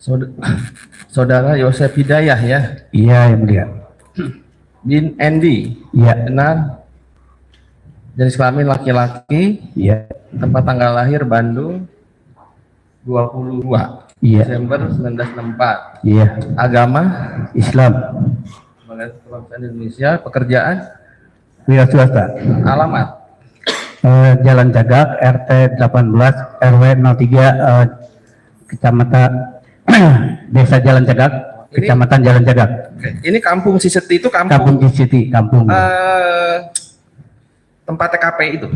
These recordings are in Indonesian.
Saud- Saudara Yosef Hidayah ya, Iya, yang mulia. bin Endi, Iya, benar. Jenis kelamin laki-laki, iya, tempat tanggal lahir Bandung 22 iya, Desember 1964. iya. Agama Islam, bangsa Indonesia. Pekerjaan, wira swasta. alamat Jalan Cagak, RT 18, RW 03, Kecamatan Desa Jalan Cagak, Kecamatan Jalan Cagak. ini kampung Siseti itu Kampung Citi, kampung. Tempat TKP itu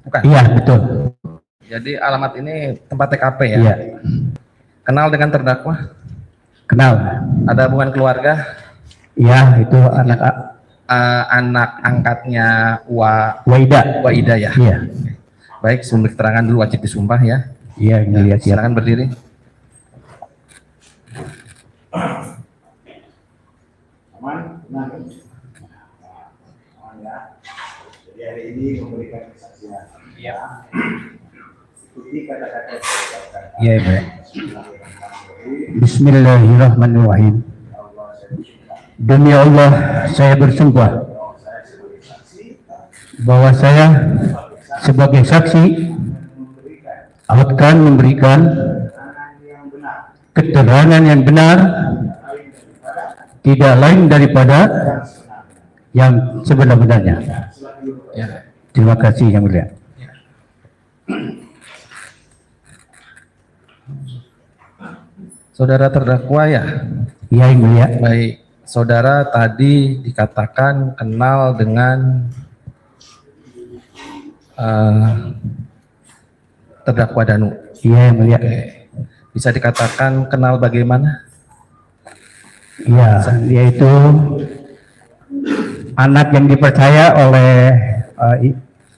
bukan? Iya, betul. Jadi alamat ini tempat TKP ya. Iya, Kenal dengan terdakwa? kenal. Ada hubungan keluarga? Iya, itu anak Anak angkatnya Waida. Waida ya. Iya, Baik, sumber keterangan dulu wajib disumpah ya. iya, yang mulia, siap. Silakan berdiri. Aman, tenang. Aman ya. Jadi hari ini memberikan kesaksian. Iya. Ikuti kata-kata yang saya ucapkan. Iya, Ibu. Bismillahirrahmanirrahim. Demi Allah, saya bersumpah bahwa saya sebagai saksi akan memberikan keterangan yang benar, tidak lain daripada yang sebenar-benarnya. Ya. Terima kasih yang mulia. Saudara terdakwa ya. Iya, yang mulia. Baik, saudara tadi dikatakan kenal dengan terdakwa Danu. Iya, yang mulia. Oke. Bisa dikatakan kenal bagaimana? Iya, yaitu anak yang dipercaya oleh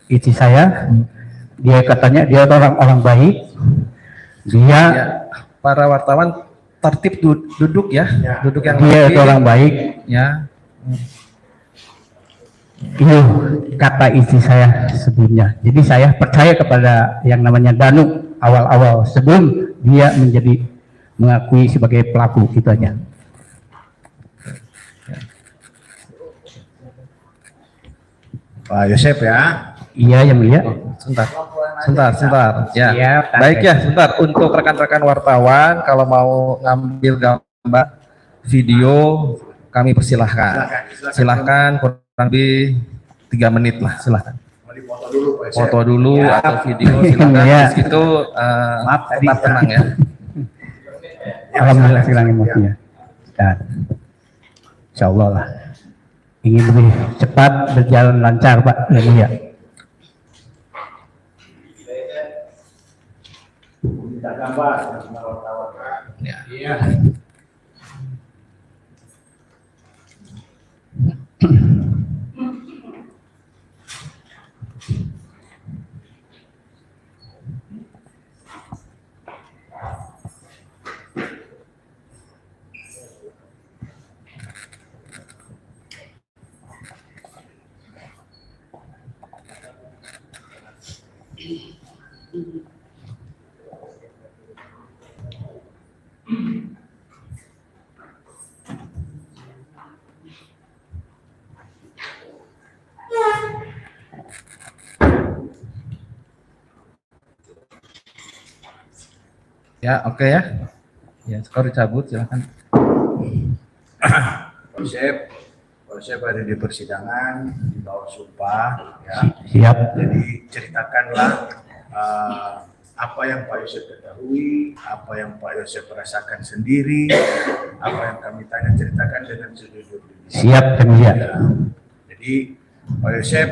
istri saya. Dia katanya dia orang baik. Dia Ya, para wartawan tertib duduk ya, duduk yang dia rapi. itu orang baik. Ya, Itu kata istri saya sebelumnya. Jadi saya percaya kepada yang namanya Danu awal-awal sebelum dia menjadi mengakui sebagai pelaku, itu aja. Pak Yosef ya. Iya, yang mulia. sebentar. Ya, Siap, baik ya, sebentar. Untuk rekan-rekan wartawan, kalau mau ngambil gambar, video, kami persilahkan. Silahkan kurang lebih 3 menit lah, silahkan. Mau dipoto dulu Pak Yosef. Foto dulu Ya. atau video, silahkan. Ya. Terus itu Maaf tadi. tetap tenang ya. Alhamdulillah sekarang emosinya. Dan insya Allah lah. Ingin lebih cepat berjalan lancar, Pak. Yang mulia. Minta gambar sama wartawan. Ya. Iya. Ya, oke ya. Ya, skor dicabut, silahkan. Pak Yosef ada di persidangan di bawah sumpah ya. Siap. Jadi ceritakanlah apa yang Pak Yosef ketahui, apa yang Pak Yosef rasakan sendiri, apa yang kami tanya ceritakan dengan sejujurnya. Siap, yang mulia. Jadi Pak Yosef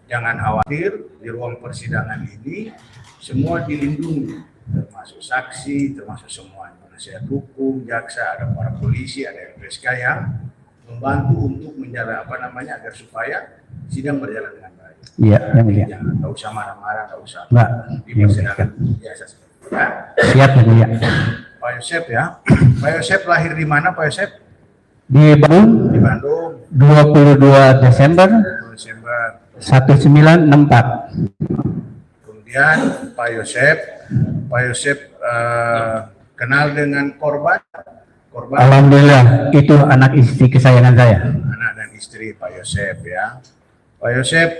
jangan khawatir, di ruang persidangan ini semua dilindungi, termasuk saksi, termasuk semua penasihat hukum, jaksa, ada para polisi, ada LPSK yang membantu untuk menjalankan agar supaya sidang berjalan dengan baik. Iya, yang mulia. Jangan, nggak usah marah-marah, nggak usah Mbak, di persidangan biasa seperti itu. Ya. Siap, yang mulia. Pak Yosef ya, Pak Yosef lahir di mana Pak Yosef? Di Bandung, Di Bandung, 22 Desember 20 Desember. 1964. Kemudian Pak Yosef Kenal dengan korban? Korban Alhamdulillah, itu anak istri kesayangan saya. anak dan istri Pak Yosep ya. Pak Yosep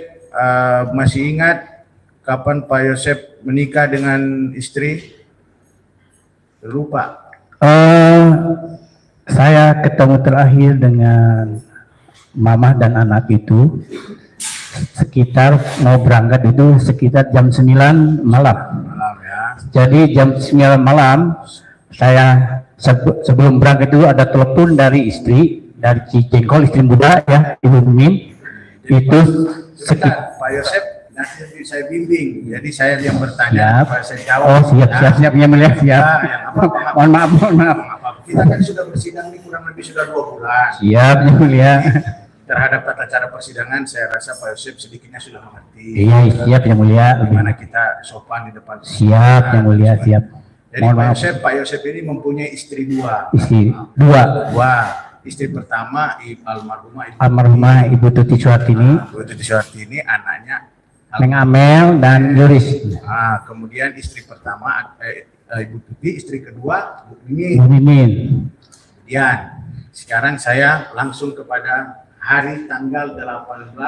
masih ingat kapan Pak Yosep menikah dengan istri? Lupa. Saya ketemu terakhir dengan mama dan anak itu sekitar mau berangkat itu sekitar jam 9 malam. Malam ya. Jadi jam 9 malam saya sebelum berangkat itu ada telepon dari istri dari Cijengkol, istri muda ya, Ibu Mimin. Itu Sebentar, Pak Yosep nanti saya bimbing. Jadi saya yang Siap. bertanya, Pak saya jawab. Oh siap, ya. siap, siap, ya mulia, siap. Ya, yang apa-apa. Mohon maaf, mohon maaf. Kita kan sudah bersidang ini kurang lebih sudah 2 bulan. Siap, ya mulia. Terhadap tata cara persidangan, saya rasa Pak Yosep sedikitnya sudah mengerti. Iya, siap, yang mulia. Bagaimana kita sopan di depan. Siap, yang mulia, siap. Jadi Mohon Pak maaf. Yosep, Pak Yosep ini mempunyai istri 2. Istri dua, Istri pertama almarhumah almarhumah Ibu Tuti Suhartini, Bu Tuti Suhartini, anaknya Neng Amel dan Yuris. kemudian istri pertama Ibu Tuti, istri kedua Bu Mimin. Bu Mimin. Kemudian sekarang saya langsung kepada hari tanggal 18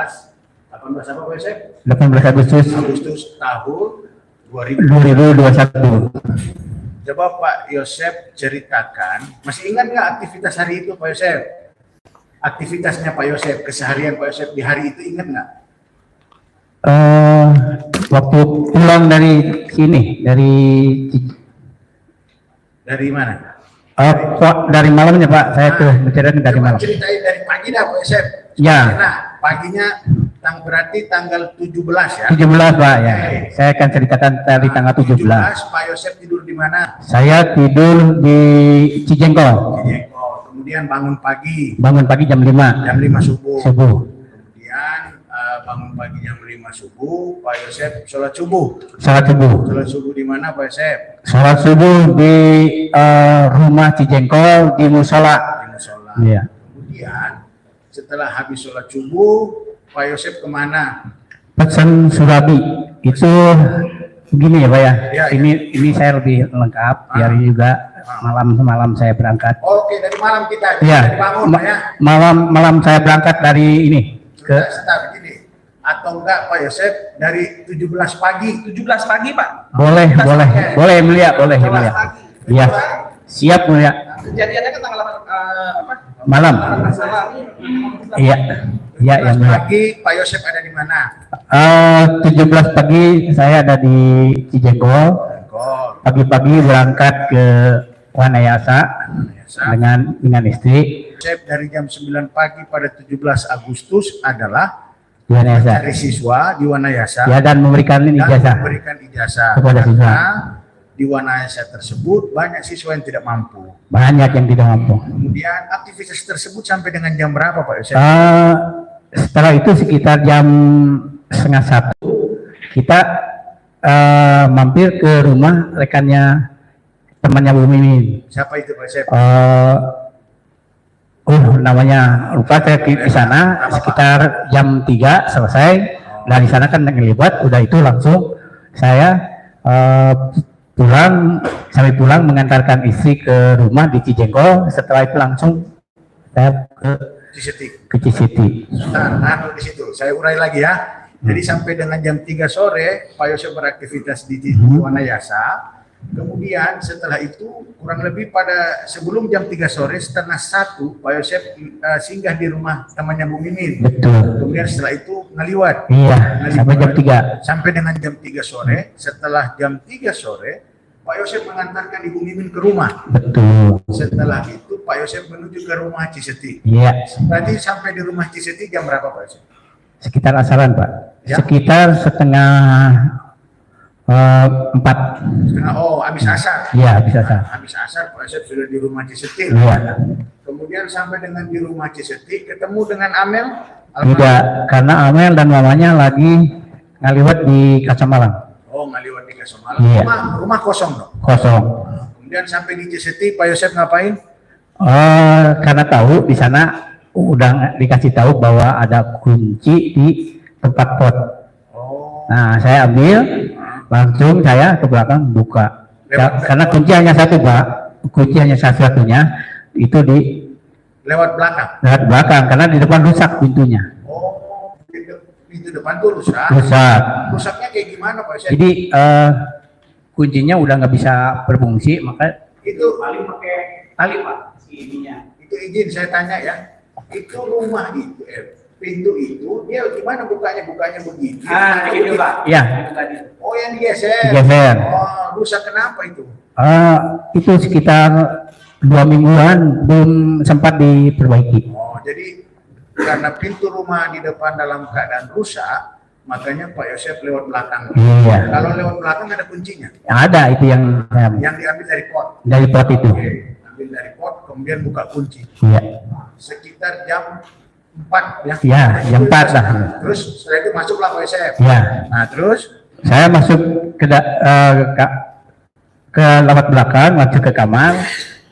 apa Pak Yosep? 18 Agustus Agustus tahun 2000. 2021. Coba Pak Yosep ceritakan, masih ingat nggak aktivitas hari itu Pak Yosep? Aktivitasnya Pak Yosep, keseharian Pak Yosep di hari itu ingat nggak? Waktu pulang dari sini, Dari mana? dari malamnya Pak, saya tuh menceritakan dari Coba malam. ceritain dari pagi dah Pak Yosep. Ya. Nah, paginya berarti tanggal 17 ya? 17 Pak ya, saya akan ceritakan dari tanggal 17. Pak Yosep tidur di mana? Saya tidur di Cijengkol, Kemudian bangun pagi bangun pagi jam 5 jam 5 subuh. subuh. Kemudian bangun pagi jam 5 subuh, Pak Yosep sholat subuh. Salat subuh. Sholat subuh di mana Pak Yosep? Salat subuh di rumah Cijengkol di musola. Di musola. Iya. Kemudian setelah habis sholat subuh, Pak Yosep kemana? Pesan Surabi itu begini ya Pak ya. Ya, Ini saya lebih lengkap biar juga malam saya berangkat. Oke, dari malam kita. Iya. Dari bangun Pak ya. Malam saya berangkat dari ini ke Start gini. Atau enggak Pak Yosep dari 17 pagi. 17 pagi Pak. boleh mulia, boleh 17 mulia. pagi. Iya. Siap mulia. Kejadiannya kan tanggal Malam. Iya. Iya yang 17 mulia. pagi Pak Yosep ada di mana? 17 pagi saya ada di Cijengkol. Pagi-pagi berangkat ke Wanayasa dengan istri. Yosep dari jam 9 pagi pada 17 Agustus adalah Di Wanayasa. mencari siswa di Wanayasa Ya, dan memberikan dan ijazah memberikan ijazah kepada siswa. karena di Wanayasa tersebut banyak siswa yang tidak mampu. Banyak yang tidak mampu. Kemudian aktivitas tersebut sampai dengan jam berapa Pak Yosep? Setelah itu sekitar jam 12:30 kita mampir ke rumah rekannya temannya Bu Mimin. Siapa itu Pak Yosep? Namanya lupa, saya di sana sekitar jam 3 selesai. Dari sana kan ngelibat, udah itu langsung saya sampai pulang mengantarkan istri ke rumah di Cijengkol. Setelah itu langsung saya ke Cisiti. Nah, di situ saya urai lagi ya. Jadi sampai dengan jam 3 sore Pak Yosep beraktivitas di Wanayasa. Kemudian setelah itu kurang lebih pada sebelum jam 3 sore setengah 1 Pak Yosep singgah di rumah temannya Bu Mimin. Betul. Kemudian setelah itu ngaliwat. Iya, sampai jam 3. Sampai dengan jam 3 sore. Setelah jam 3 sore Pak Yosep mengantarkan Ibu Mimin ke rumah. Betul. Setelah itu Pak Yosep menuju ke rumah Ciseti. Iya. Berarti sampai di rumah Ciseti jam berapa Pak Yosep? Sekitar asaran Pak. Ya. Sekitar setengah 4. Habis asar. Iya, bisa sah. Habis asar Pak Yosep sudah di rumah Ciseti. Iya. Kemudian sampai dengan di rumah Ciseti ketemu dengan Amel. Tidak, karena Amel dan mamanya lagi ngaliwat di Kacamalang. Ngaliwat di Kasomalang. Iya. Rumah kosong dong. Kosong. Kemudian sampai di Ciseti Pak Yosep ngapain? Karena tahu di sana udah dikasih tahu bahwa ada kunci di tempat pot. Nah, saya ambil, langsung saya ke belakang buka. Karena kunci hanya satu Pak. kunci hanya satu-satunya itu di Lewat belakang. belakang karena di depan rusak pintunya. Oh, pintu depan tuh rusak. Rusak. Rusaknya kayak gimana Pak Yosep? Jadi kuncinya udah nggak bisa berfungsi, maka Itu paling pakai tali Pak si ininya. itu izin saya tanya ya. Itu rumah itu, pintu itu dia gimana bukanya begini? Gitu Pak. Iya. Oh yang digeser. Digeser. Oh rusak kenapa itu? Itu sekitar 2 mingguan belum sempat diperbaiki. Oh jadi karena pintu rumah di depan dalam keadaan rusak, makanya Pak Yosep lewat belakang. Iya. Kalau lewat belakang ada kuncinya. Ada itu yang Yang diambil dari pot. dari pot itu. Oke, ambil dari pot kemudian buka kunci. Iya. Sekitar jam 4 ya. Ya, jam 4 lah. Terus setelah itu masuklah Pak Yosep. Ya. Nah terus Saya masuk ke lewat belakang, masuk ke kamar.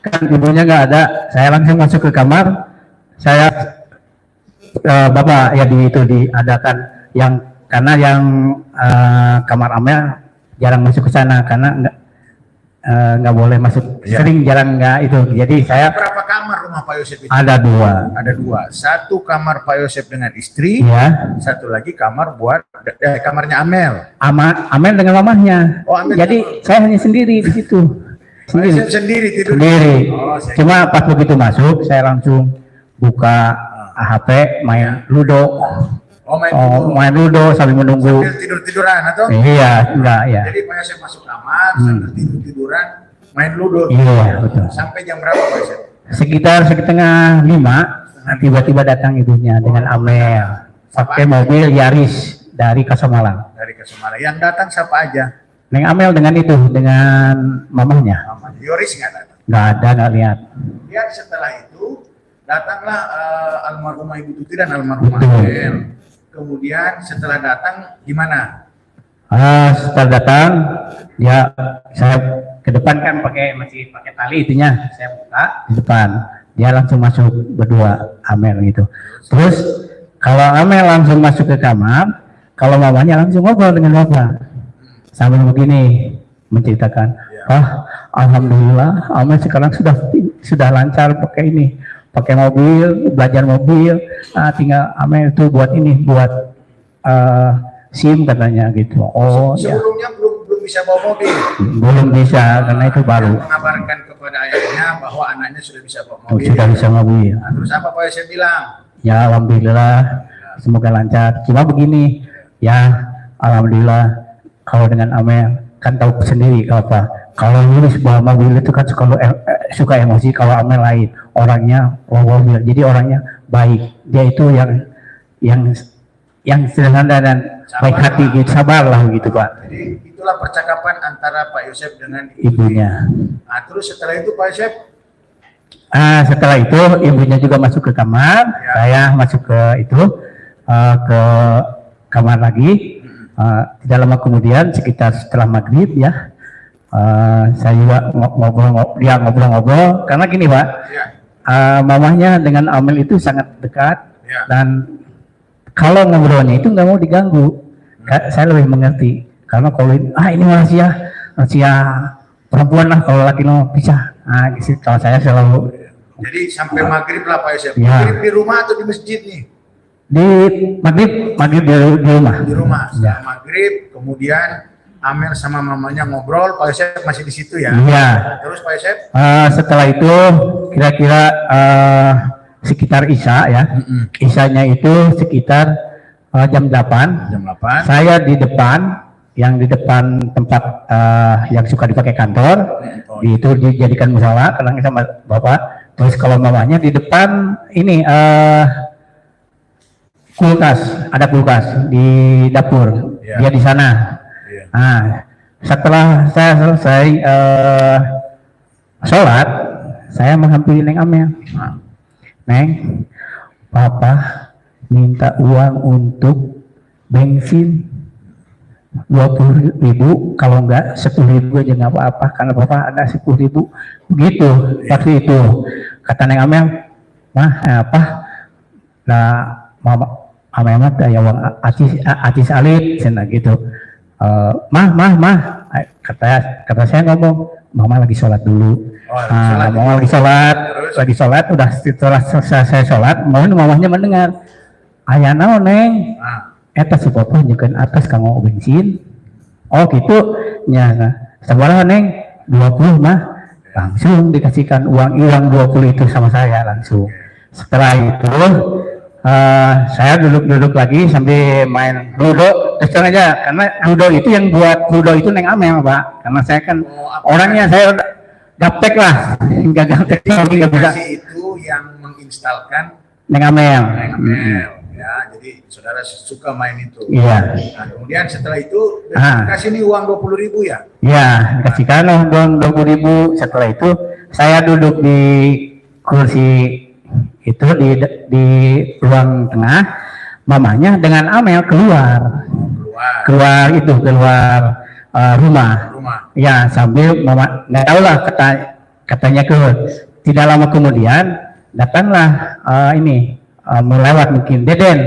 Kan ibunya nggak ada. Saya langsung masuk ke kamar. Saya bapak ya itu diadakan yang karena yang kamar Amel jarang masuk ke sana karena nggak boleh masuk, Ya. sering jarang nggak itu. Jadi saya berapa kamar rumah Pak Yosep itu? ada 2. Ada 2. Satu kamar Pak Yosep dengan istri, Ya, satu lagi kamar buat kamarnya Amel. Amel dengan mamahnya. Oh, Amel Jadi saya hanya sendiri di situ. Pak Yosep sendiri tidur. Sendiri. Oh, saya- Cuma pas begitu masuk, saya langsung buka HP, main ludo. Oh main Main ludo sambil menunggu. sambil tidur-tiduran atau? Iya, enggak ya. Jadi Pak Yosep masuk kamar sambil tidur-tiduran main ludo. Iya, betul. Sampai jam berapa Pak Yosep? Sekitar setengah 5, tiba-tiba datang ibunya dengan Amel. Pakai mobil Yaris dari Kasamalang. Dari ke Semarang. Yang datang siapa aja? Neng Amel dengan itu, dengan mamahnya. Mama Yoris nggak datang. Nggak ada, nggak lihat. Kemudian setelah itu datanglah almarhumah Ibu Tuti dan almarhumah Betul. Amel. Kemudian setelah datang gimana? Setelah datang, ya saya ke depan kan masih pakai tali itunya, saya buka di depan, dia langsung masuk berdua Amel gitu. Terus kalau Amel langsung masuk ke kamar, kalau mamanya langsung ngobrol dengan bapak, sambil begini menceritakan, alhamdulillah Amel sekarang sudah lancar pakai ini. Pakai mobil, belajar mobil, tinggal Amel itu buat ini, buat SIM katanya gitu. Oh ya, Sebelumnya belum bisa bawa mobil. belum bisa karena itu baru. Mengabarkan kepada ayahnya bahwa anaknya sudah bisa bawa mobil. Sudah bisa mobil. Nah, terus apa Pak Yosep bilang? Ya alhamdulillah, semoga lancar. Cuma begini, ya alhamdulillah kalau dengan Amel kan tahu sendiri kalau Yunus bawa mobil itu kan suka emosi. Kalau Amel lain, orangnya mobil, jadi orangnya baik. Dia itu yang sederhana dan baik hati, gitu, sabar lah gitu Pak. Jadi itulah percakapan antara Pak Yosep dengan Ibunya. Nah, terus setelah itu Pak Yosep Setelah itu ibunya juga masuk ke kamar, Ya. saya masuk ke itu ke kamar lagi. Tidak lama kemudian sekitar setelah maghrib ya, saya juga ngobrol-ngobrol karena gini Pak, ya, mamahnya dengan Amel itu sangat dekat Ya. dan kalau ngobrolnya itu nggak mau diganggu. Saya lebih mengerti karena kalau ini rahasia perempuan lah, kalau laki lo bisa. Gitu. Kalau saya selalu jadi sampai maghrib lah Pak Yosep. Ya. Maghrib di rumah atau di masjid nih? di maghrib di rumah. Di rumah. Ya. Setelah maghrib, kemudian Amel sama mamanya ngobrol, Pak Yosep masih di situ ya? Iya. Terus Pak Yosep? Setelah itu kira-kira sekitar Isya ya. Isyanya itu sekitar jam 8. Jam 8. Saya di depan, yang di depan tempat yang suka dipakai kantor, itu dijadikan musola karena sama bapak. Terus kalau mamanya di depan ini kulkas, ada kulkas di dapur, Ya. dia di sana. Iya. Nah, setelah saya selesai sholat, saya menghampiri Neng Amel. Neng, Papa minta uang untuk bensin 20.000, kalau enggak 10.000 aja nggak apa-apa, karena Papa ada 10.000. Begitu waktu itu kata Neng Amel, apa? Nah, Mama Amel mah ya uang acis alit, cina gitu. Mah, kata saya ngomong, Mama lagi sholat dulu. Mau lagi sholat, udah setelah selesai saya sholat, mau mamahnya mendengar, ayah naon neng, eta si papa nyukeun atas kanggo bensin, oh gitu, nya sabaraha neng, 20 mah, langsung dikasihkan uang 20 itu sama saya langsung. Setelah itu saya duduk lagi sambil main ludo, terus terang aja, karena ludo itu yang buat ludo itu Neng Amel Pak, karena saya kan orangnya saya gaptek lah, nggak gaptek lagi nggak bisa. Itu yang menginstalkan Neng Amel. Ya, jadi saudara suka main itu. Iya. Nah, kemudian setelah itu dikasih nih uang 20.000 ya? Iya, dikasihkan uang 20.000. Setelah itu saya duduk di kursi itu di ruang tengah, mamanya dengan Amel keluar rumah. Ya, sambil mama nggak tahu lah katanya tidak lama kemudian datanglah melewat mungkin Deden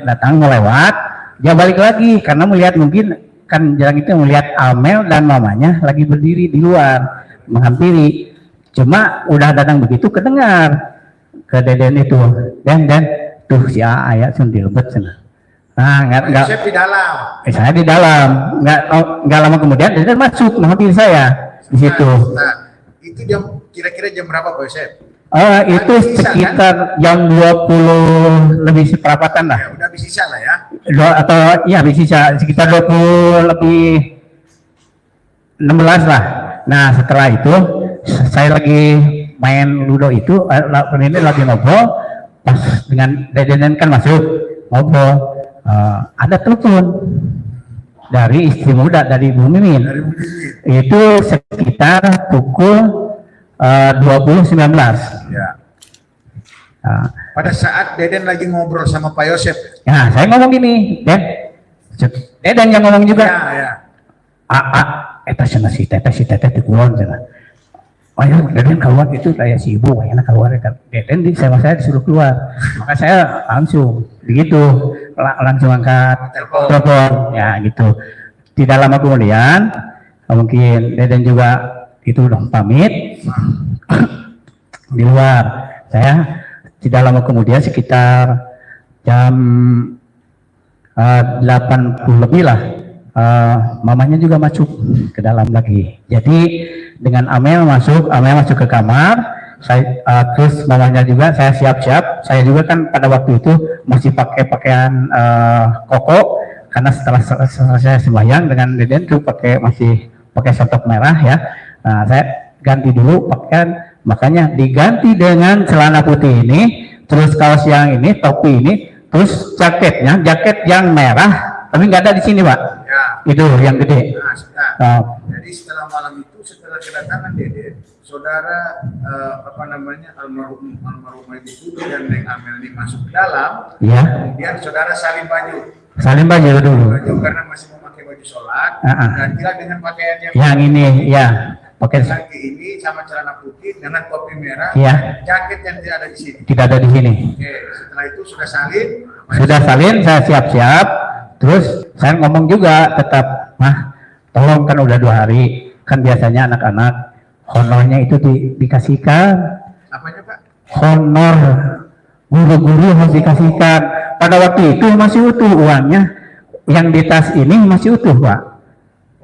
datang melewat, dia balik lagi karena melihat mungkin kan jarang itu melihat Amel dan mamanya lagi berdiri di luar menghampiri. Cuma udah datang begitu kedengar ke Deden itu, dan tuh si ayah sun dilebet sana. Nah, enggak. Saya di dalam. Enggak lama kemudian Deden masuk menghampiri saya di situ. Nah, itu kira-kira jam berapa Pak Yosef? Itu sekitar jam 20 lebih seperempatan lah. Ya, udah habis sisa lah ya. Habis sisa sekitar 20 lebih 16 lah. Nah, setelah itu saya lagi main ludo itu, ini lagi ngobrol, pas dengan Deden kan masuk ngobrol, ada telepon dari istri muda dari Bu Mimin. Itu sekitar pukul 20.19. Ya. Pada saat Deden lagi ngobrol sama Pak Yosef. Nah, saya ngomong gini, Deden yang ngomong juga. Ya. Eta cenah si teteh di kulon cenah. Oh ya, Deden keluar itu kayak si ibu, kayaknya keluar kan. Deden sama saya disuruh keluar, maka saya langsung begitu, langsung angkat telepon, ya gitu. Tidak lama kemudian, mungkin Deden juga itu udah pamit di luar. Saya tidak lama kemudian sekitar jam 80 lebih lah, mamanya juga masuk ke dalam lagi. Jadi dengan Amel masuk ke kamar, saya terus mamanya juga saya siap-siap. Saya juga kan pada waktu itu masih pakai pakaian koko karena setelah selesai sembahyang dengan Deden tuh masih pakai sotok merah ya. Nah, saya ganti dulu pakaian, makanya diganti dengan celana putih ini, terus kaos yang ini, topi ini, terus jaket yang merah, tapi nggak ada di sini Pak. Ya. Itu yang gede. Jadi setelah malam itu, setelah kedatangan Deden, saudara almarhumah itu dan Neng Amel ini masuk ke dalam. Ya. Kemudian saudara salin baju dulu. Karena masih memakai baju sholat. Gantilah dengan pakaian yang ini, ya. Pakai lagi ini sama celana putih dengan topi merah, jaket yang tidak ada di sini. Tidak ada di sini. Oke, setelah itu sudah salin. Saya siap-siap. Terus saya ngomong juga tetap, tolong kan udah 2 hari, kan biasanya anak-anak honornya itu dikasihkan. Apanya Pak? Honor guru-guru harus dikasihkan. Pada waktu itu masih utuh uangnya, yang di tas ini masih utuh Pak.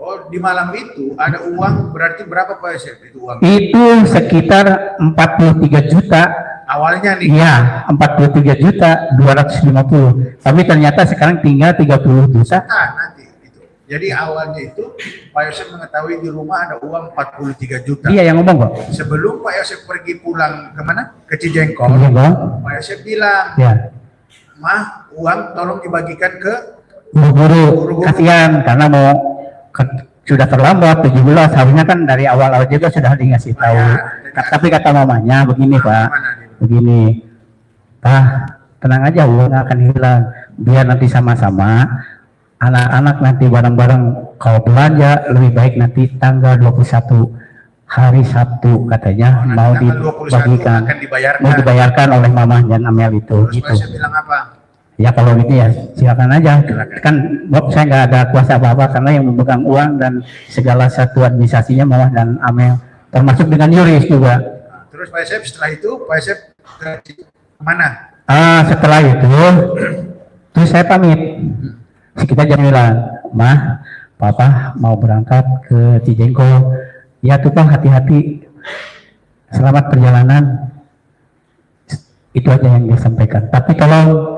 Oh, di malam itu ada uang berarti berapa Pak Yosef itu uang? Itu sekitar 43 juta. Awalnya nih? Iya, 43.250. Tapi ternyata sekarang tinggal 30 juta. Nanti itu. Jadi awalnya itu Pak Yosef mengetahui di rumah ada uang 43 juta. Iya, yang ngomong kok. Sebelum Pak Yosef pergi pulang kemana? Ke Cijengkol. Pak Yosef bilang, Mah, uang tolong dibagikan ke guru-guru. Kasihan karena sudah terlambat 17, harusnya kan dari awal-awal juga sudah dikasih tahu. Tapi kata mamanya begini Pak, begini, Pak, tenang aja, uang akan hilang, biar nanti sama-sama anak-anak nanti bareng-bareng kalau belanja lebih baik nanti tanggal 21 hari Sabtu katanya mau dibagikan, mau dibayarkan oleh Mama dan Amel itu. Terus gitu. Saya bilang apa? Ya kalau gitu ya silakan aja. Kan Bob saya nggak ada kuasa apa-apa karena yang memegang uang dan segala satu administrasinya Mama dan Amel. termasuk dengan yuris juga. Nah, terus Pak Yosep setelah itu Pak Yosep ke mana? Setelah itu terus saya pamit sekitar jam 9, Mah, Papa mau berangkat ke Cijengkol. Ya tuh Bang, hati-hati, selamat perjalanan. Itu aja yang disampaikan. Tapi tolong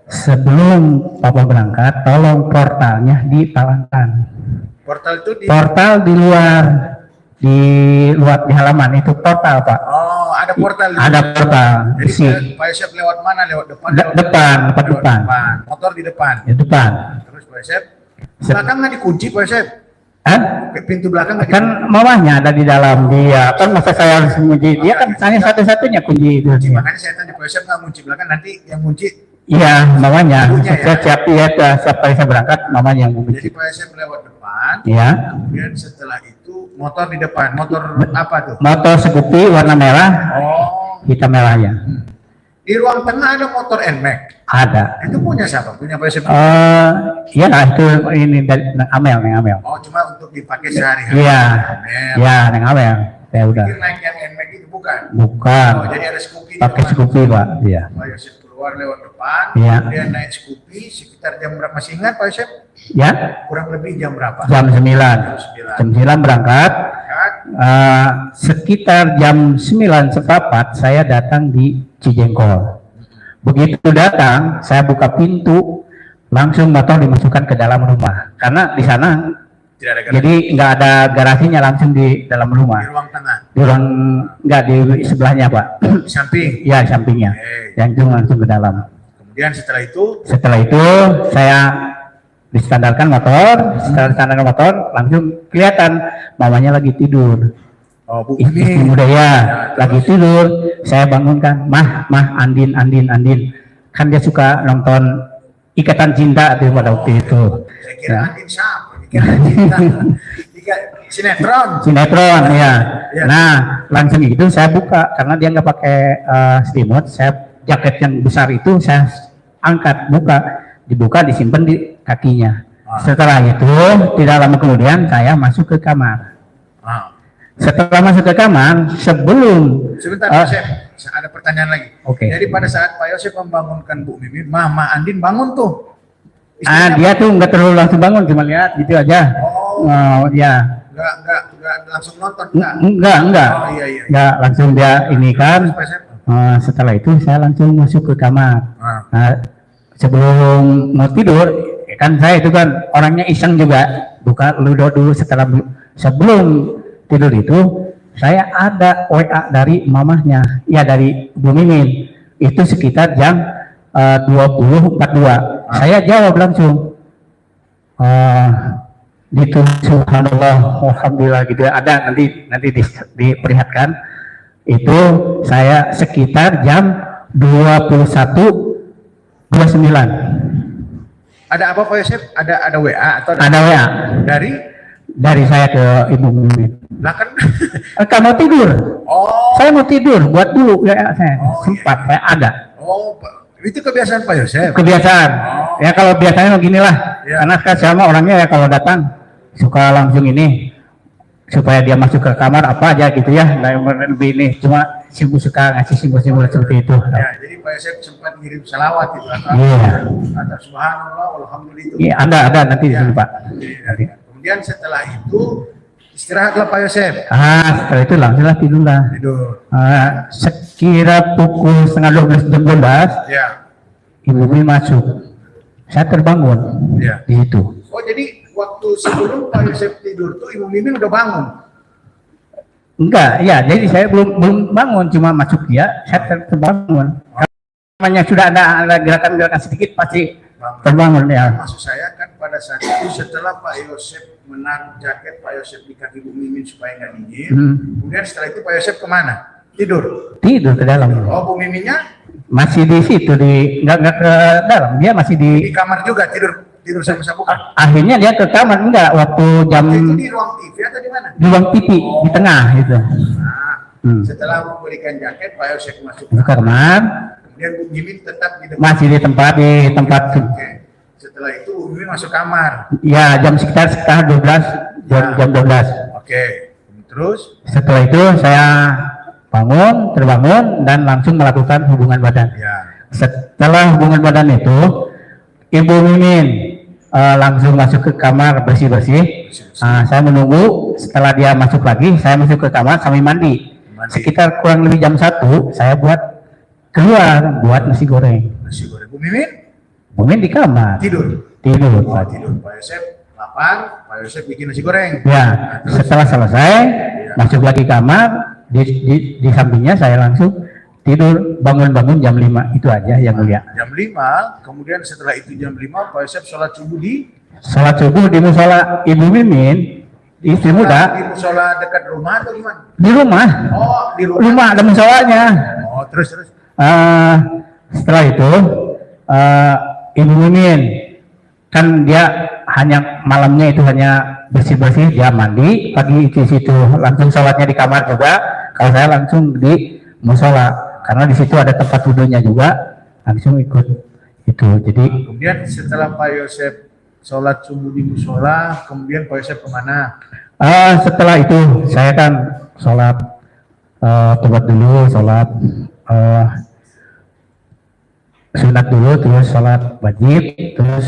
sebelum Papa berangkat, tolong portalnya ditalangkan. Portal itu di Portal di luar di halaman itu portal Pak. Oh, ada portal di Ada portal. Jadi Isi. Pak Yosep lewat mana? Lewat depan? Depan. Motor di depan. Di depan. Terus Pak Yosep belakang nggak dikunci Pak Yosep? Pintu belakang nggak Kan mamahnya ada di dalam dia. Kan masa saya harus kunci? Dia kan hanya satu-satunya kunci itu. Makanya saya tanya Pak Yosep nggak kunci belakang, nanti yang kunci. Iya, mamanya. Ibunya ya? Saya siap ya, siap kali saya berangkat, mamanya yang Jadi kunci. Pak Yosep lewat depan. Iya. Kemudian setelah itu motor di depan. Motor apa tuh? Motor Scoopy warna merah, Oh, hitam merahnya. di ruang tengah ada motor NMAX. Ada. Itu punya siapa? Punya Pak Yosep? Iya, itu ini dari Neng Amel. Oh, cuma untuk dipakai sehari-hari. Iya. Amel. Iya, Neng Amel. Ya udah. Pikir naik yang NMAX itu bukan? Bukan. Oh, jadi ada Scoopy di Pakai depan. Scoopy, Pak. Iya. Pak Yosep keluar lewat depan, Iya. kemudian naik Scoopy sekitar jam berapa? Masih ingat Pak Yosep? Ya, Kurang lebih jam berapa? jam 9. Jam 9 berangkat. Kan? Sekitar jam 9 seperempat saya datang di Cijengkol. Begitu datang, saya buka pintu, langsung motor dimasukkan ke dalam rumah. Karena di sana Tidak ada jadi nggak ada garasinya, langsung di dalam di rumah. ruang tengah, Di ruang nggak di sebelahnya Pak. di samping. Ya, di sampingnya. Oke. Yang itu langsung ke dalam. Kemudian setelah itu, Setelah itu saya distandarkan motor, setelah distandarkan motor langsung kelihatan mamanya lagi tidur. oh Bu Istri ini, muda ya, terus? lagi tidur. Saya bangunkan, mah, Andin. Kan dia suka nonton Ikatan Cinta tuh pada waktu itu. Saya kira Ya. Andin siapa? Dikira cinta. Sinetron. Sinetron ya. Ya. Nah, langsung itu saya buka karena dia nggak pakai selimut. Saya jaket yang besar itu saya angkat, dibuka, disimpan di kakinya. Setelah itu tidak lama kemudian saya masuk ke kamar. Ah. Setelah masuk ke kamar, sebelum Sebentar, Pak Yosep, ada pertanyaan lagi. Oke. Jadi pada saat Pak Yosep membangunkan Bu Mimin, Mama Andin bangun tuh. dia tuh nggak terlalu langsung bangun, cuma lihat gitu aja. Ya, Nggak langsung nonton, nggak? enggak. Oh iya. Ya, langsung dia ini kan. Pak Yosep. Setelah itu saya langsung masuk ke kamar. Ah. Nah, sebelum mau tidur, kan saya itu kan orangnya iseng juga, buka ludo dulu. Sebelum tidur itu, saya ada WA dari mamahnya, ya dari Bu Mimin. Itu sekitar jam 20.42. Saya jawab langsung. Gitu, subhanallah, alhamdulillah gitu. Ada nanti diperlihatkan. Itu saya sekitar jam 21.29. Ada apa Pak Yosep? Ada WA atau Ada WA dari saya ke Ibu Mimin. lah kan? Kamu tidur? Oh, Saya mau tidur, buat dulu ya saya. Oh, Sempat, saya ada. Itu kebiasaan Pak Yosep. Kebiasaan. Oh. Ya kalau biasanya beginilah. Ya. Karena kan sama orangnya ya kalau datang suka langsung ini supaya dia masuk ke kamar apa aja gitu ya. Nah, lebih ini cuma suka ngasih simbol-simbol seperti itu. Ya, jadi Pak Yosep sempat ngirim selawat itu atau Iya. atau subhanallah alhamdulillah. Iya, ada nanti di Ya. sini Pak. Iya. Kemudian setelah itu istirahatlah Pak Yosep. Setelah itu langsunglah tidurlah. Tidur. Sekira pukul setengah 12 jam 12 Ya. Ibu Mimin masuk. Saya terbangun Ya. di itu. Oh, jadi waktu sebelum Pak Yosep tidur tuh Ibu Mimin udah bangun. Enggak, ya jadi saya belum bangun, cuma masuk dia, saya terbangun. Namanya sudah ada gerakan-gerakan sedikit pasti terbangun ya. Maksud saya kan pada saat itu setelah Pak Yosep menaruh jaket Pak Yosep di kaki Bu Mimin supaya nggak dingin. Kemudian setelah itu Pak Yosep kemana? Tidur. Tidur ke dalam. Oh, Bu Miminnya Masih di situ enggak ke dalam, dia masih di kamar juga tidur sama-sama bukan? akhirnya dia ke kamar enggak waktu jam Itu di ruang TV atau di mana? di ruang TV di tengah itu. Nah, setelah memberikan jaket Pak Yosep masuk Ke kamar, kemudian Bu Mimin tetap di depan. masih di tempat Oke. Setelah itu Bu Mimin masuk kamar. ya jam sekitar 11 jam 12. Oke. Terus? Setelah itu saya terbangun dan langsung melakukan hubungan badan. Ya. Setelah hubungan badan itu, Ibu Mimin langsung masuk ke kamar bersih-bersih. Saya menunggu. Setelah dia masuk lagi, saya masuk ke kamar sambil mandi. Sekitar kurang lebih jam 1, saya keluar buat nasi goreng. Nasi goreng. Bu Mimin? Bu Mimin di kamar. Tidur? Tidur. Oh, tidur. Pak Yosep lapar, Pak Yosep bikin nasi goreng. Ya, setelah selesai, masuk lagi kamar, di sampingnya saya langsung tidur, bangun-bangun jam 5, itu aja yang mulia. Jam 5, kemudian setelah itu jam 5, Pak Yosep sholat subuh di? Sholat subuh di musola Ibu Mimin, istri muda. Di musola dekat rumah atau gimana? Di rumah. Oh, di rumah. Rumah ada musolanya. Oh, terus. Setelah itu, Ibu Mimin, kan dia hanya malamnya itu hanya bersih-bersih, dia mandi, pagi di situ langsung sholatnya di kamar juga. Kalau saya langsung di musola, karena di situ ada tempat wudhunya juga, langsung ikut itu. Jadi kemudian setelah Pak Yosep sholat subuh di musola, kemudian Pak Yosep kemana? Setelah itu saya kan sholat tobat dulu, sholat sunat dulu, terus sholat wajib, terus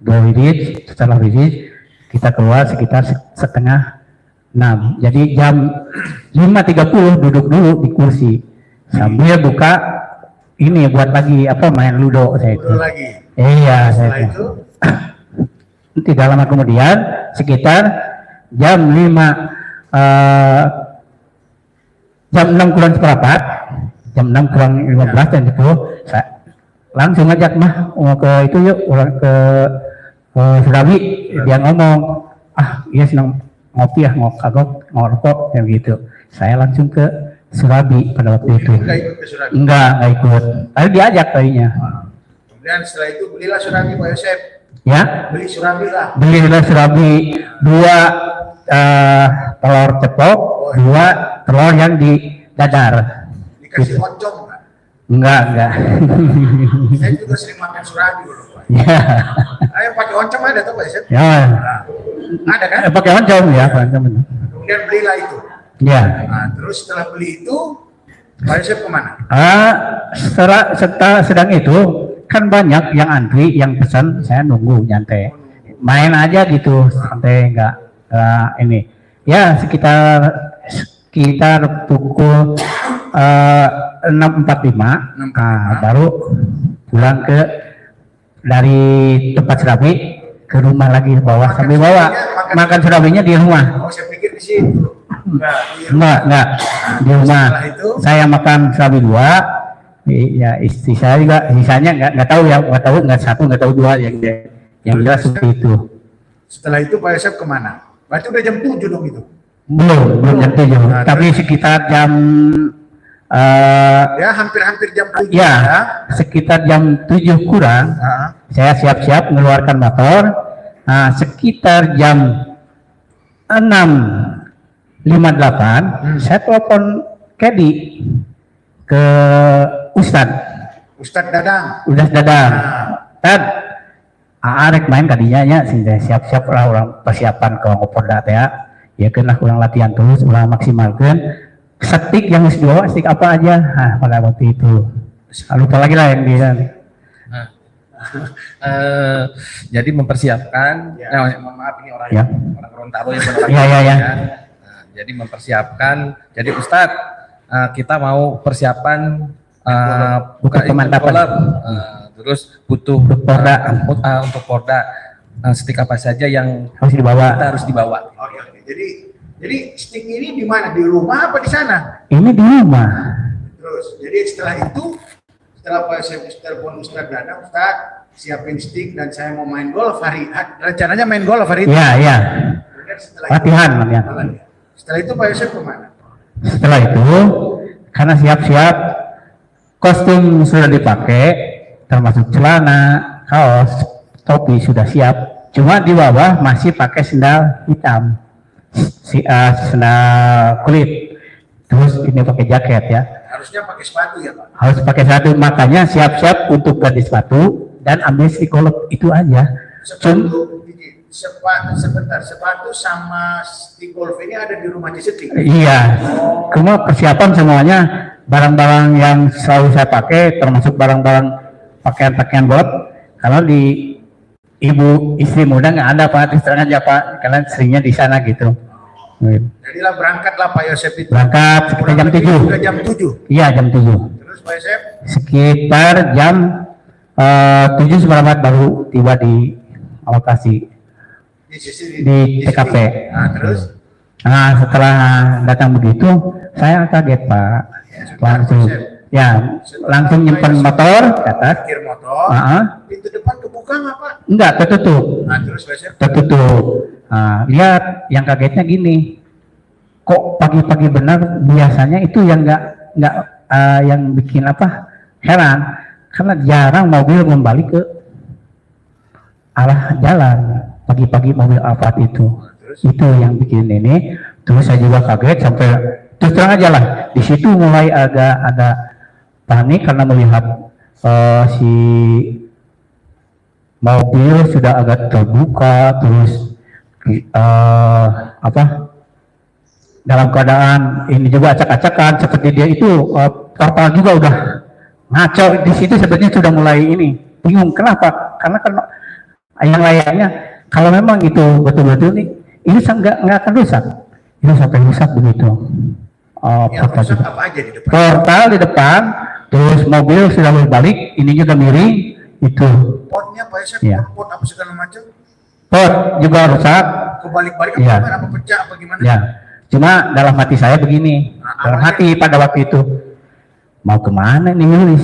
dua wirid. Setelah wirid kita keluar sekitar setengah 6. Jadi jam 5.30 duduk dulu di kursi sambil buka ini buat lagi main ludo saya itu. Lagi. Iya, Setelah saya itu tidak lama kemudian sekitar jam 5 jam 6 kurang seperempat, jam 6 kurang 15 dan itu saya langsung ngajak mau ke itu yuk, orang ke Surabi. Dia ngomong, iya senang ngopi ngerokok kayak gitu. Saya langsung ke Surabi pada waktu itu. Enggak ikut ke Surabi? Enggak ikut. Tapi diajak tadinya. Kemudian setelah itu belilah Surabi Pak Yosep. Ya. Beli Surabi lah. Belilah Surabi 2 telur ceplok, 2 telur yang di dadar. Dikasih oncom nggak? Enggak. Saya juga sering makan Surabi dulu Pak. Ya. Ayo pakai oncom ada tuh Pak Yosep? Ya. Nah, ada kan? Pakai oncom ya, Pak. Kemudian belilah itu. Ya. Nah, terus setelah beli itu Pak Yosep kemana? Setelah sedang itu kan banyak yang antri, yang pesan, saya nunggu nyantai, main aja gitu, santai, enggak ini. Ya sekitar pukul 6.45, baru pulang dari tempat Surabi ke rumah lagi bawah, sambil bawa makan Surabinya di rumah. Oh, saya pikir di situ. Enggak di rumah. Setelah itu saya makan Surabi 2. Ya istri saya juga sisanya nggak tahu ya, nggak 1, nggak tahu 2 yang jelas seperti itu. setelah itu Pak Yosep kemana? Berarti udah jam 7 dong itu? Belum jam 7, tapi sekitar jam ya hampir jam 7 ya, sekitar jam 7 kurang. Saya siap-siap mengeluarkan motor. Sekitar jam 6.58 saya telepon Kedi ke Ustadz Dadang. Tad, arek main kadinya nya siap-siap lah orang persiapan ke Ngopolda teh ya kena kurang latihan terus, ulang maksimalkan stik yang harus dibawa, stik apa aja. Pada waktu itu lupa lagi lah yang dia. Jadi mempersiapkan, maaf ini orang Gorontalo yang ya. Jadi mempersiapkan, jadi Ustadz kita mau persiapan buka pemantapan, terus butuh Porda untuk Porda, stik apa saja yang harus dibawa. Oke. Jadi stik ini di mana? Di rumah apa di sana? Ini di rumah. Terus, jadi setelah Pak Yosep telepon Ustadz Dadang, Ustadz siapin stik dan saya mau main golf rencananya main golf hari itu. Iya. Latihan. Setelah itu Pak Yosep kemana? Setelah itu, karena siap-siap, kostum sudah dipakai, termasuk celana, kaos, topi sudah siap. Cuma di bawah masih pakai sendal hitam, sendal kulit. Terus ini pakai jaket ya. Harusnya pakai sepatu ya Pak? Harus pakai sepatu, makanya siap-siap untuk ganti sepatu dan ambil psikolog itu aja. sepatu sama stick golf ini ada di rumah Ciseting. Iya, cuma persiapan semuanya barang-barang yang selalu saya pakai, termasuk barang-barang pakaian-pakaian golf. Kalau di ibu istri muda nggak ada Pak, terus terang aja Pak, karena seringnya di sana gitu. Jadilah berangkatlah Pak Yosep itu. Berangkat sekitar jam 7. Sudah jam 7. Iya, jam 7. Terus Pak Yosep? Sekitar jam 7 seperempat baru tiba di lokasi di TKP. Nah, terus? Nah, setelah datang begitu, saya kaget Pak. Langsung nyimpen motor ke atas. Parkir motor. Pintu depan kebuka nggak Pak? Enggak, tertutup. Nah, terus Pak Yosep? Tertutup. Nah, lihat yang kagetnya gini. Kok pagi-pagi benar, biasanya itu yang nggak yang bikin apa? Heran. Karena jarang mobil kembali ke arah jalan. Pagi-pagi mobil Alphard itu. Itu yang bikin ini. Terus saya juga kaget sampai terus terang aja lah. Di situ mulai agak panik karena melihat si mobil sudah agak terbuka, terus dalam keadaan ini juga acak-acakan seperti dia itu portal juga udah ngaco di situ. Sebenarnya sudah mulai ini bingung kenapa, karena kan yang layaknya kalau memang itu betul-betul nih ini nggak akan rusak, itu sampai rusak begitu. Rusak apa aja di depan? Portal di depan, terus mobil sudah berbalik, ini juga miring itu. Potnya Pak Yosep, pot apa segala macam? Pot juga rusak. Kebalik-balik apa pecah apa gimana? Ya. Cuma dalam hati saya begini, dalam hati pada waktu itu, mau kemana nih nulis?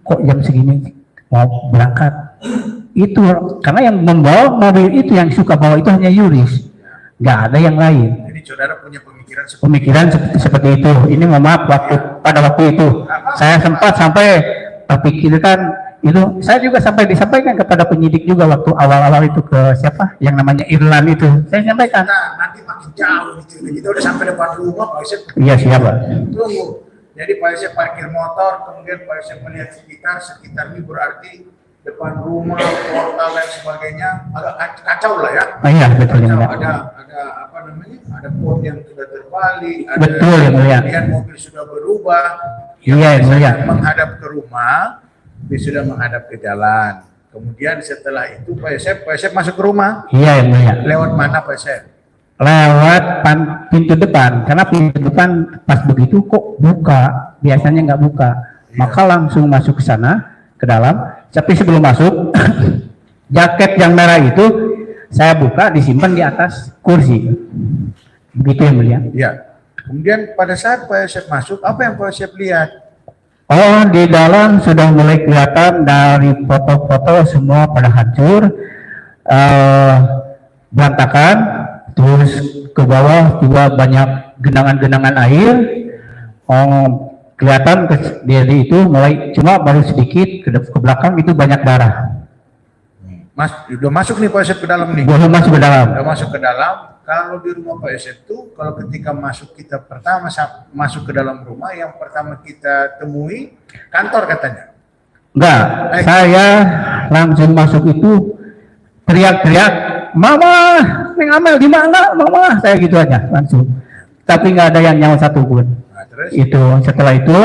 Kok jam segini mau berangkat? Itu karena yang membawa mobil itu, yang suka bawa itu hanya Yuris, nggak ada yang lain. Jadi saudara punya pemikiran seperti itu. Ini maaf pada waktu itu saya sempat sampai terpikirkan itu. Saya juga sampai disampaikan kepada penyidik juga waktu awal-awal itu ke siapa yang namanya Irlan itu. Saya sampaikan. Nanti makin jauh kita udah sampai depan rumah Pak Yosep. Iya siapa? Tunggu. Jadi Pak Yosep parkir motor, kemudian Pak Yosep melihat sekitar ini berarti depan rumah, portal dan sebagainya agak kacau lah ya. Iya betul ya. Ada apa namanya? Ada pot yang sudah terbalik. Betul ya mulia. Kemudian mobil sudah berubah. Iya mulia. Menghadap ke rumah, dia sudah menghadap ke jalan. Kemudian setelah itu Pak Yosep masuk ke rumah. Iya mulia. Lewat mana Pak Yosep? Lewat pintu depan, karena pintu depan pas begitu kok buka, biasanya nggak buka. Maka langsung masuk ke sana, ke dalam. Tapi sebelum masuk, jaket yang merah itu saya buka, disimpan di atas kursi. Begitu yang mulia. Ya. Kemudian pada saat Pak Yosep masuk, apa yang Pak Yosep lihat? Oh, di dalam sudah mulai kelihatan dari foto-foto semua pada hancur, berantakan. Terus ke bawah juga banyak genangan-genangan air. Kelihatan dari itu mulai, cuma baru sedikit ke belakang itu banyak darah. Mas, udah masuk nih Pak Yosep ke dalam nih. Udah masuk ke dalam. Udah masuk ke dalam. Kalau di rumah Pak Yosep tuh, kalau ketika kita pertama masuk ke dalam rumah, yang pertama kita temui kantor katanya. Enggak, saya langsung masuk itu teriak-teriak, "Mama, Neng Amel di mana? Mama!" Saya gitu aja langsung. Tapi nggak ada yang nyawa satu pun. Nah, terus? Itu setelah itu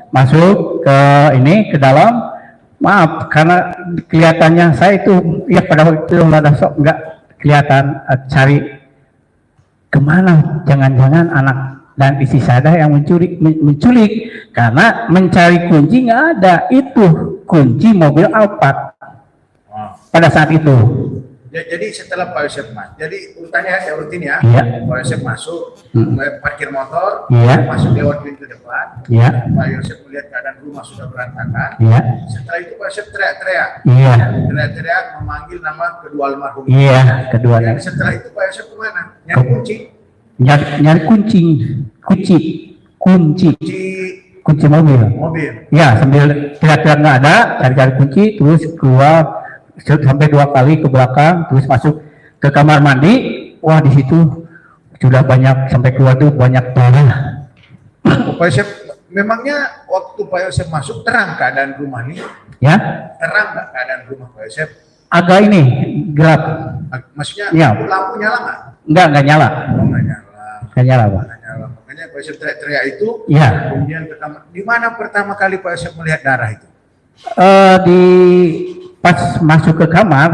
masuk ke dalam. Maaf karena kelihatannya saya itu ya pada waktu itu nggak kelihatan cari kemana. Jangan-jangan anak dan istri saya yang menculik karena mencari kunci nggak ada. Itu kunci mobil Alphard pada saat itu. Jadi setelah Pak Yosep jadi urutannya saya urutin ya. Iya. Pak Yosep masuk, parkir motor, Iya. masuk lewat pintu depan. Iya. Pak Yosep melihat keadaan rumah sudah berantakan. Iya. Setelah itu Pak Yosep teriak-teriak. Iya. Teriak-teriak memanggil nama kedua almarhum. Iya, keduanya. Dan setelah itu Pak Yosep kemana? Nyari kunci. Nyari kunci mobil. Ya, sambil teriak-teriak nggak ada, cari-cari kunci, terus keluar sampai 2 kali ke belakang, terus masuk ke kamar mandi. Wah, di situ sudah banyak, sampai keluar tuh banyak darah. Pak Yosep, memangnya waktu Pak Yosep masuk terang keadaan rumah ini? Ya? Terang nggak keadaan rumah Pak Yosep? agak ini gelap. Maksudnya Iya. lampu nyala nggak? Enggak nyala. Oh, nggak nyala. Enggak nyala, Pak. Nggak nyala. Makanya Pak Yosef teriak-teriak itu. Iya. Kemudian di mana pertama kali Pak Yosef melihat darah itu? Di pas masuk ke kamar,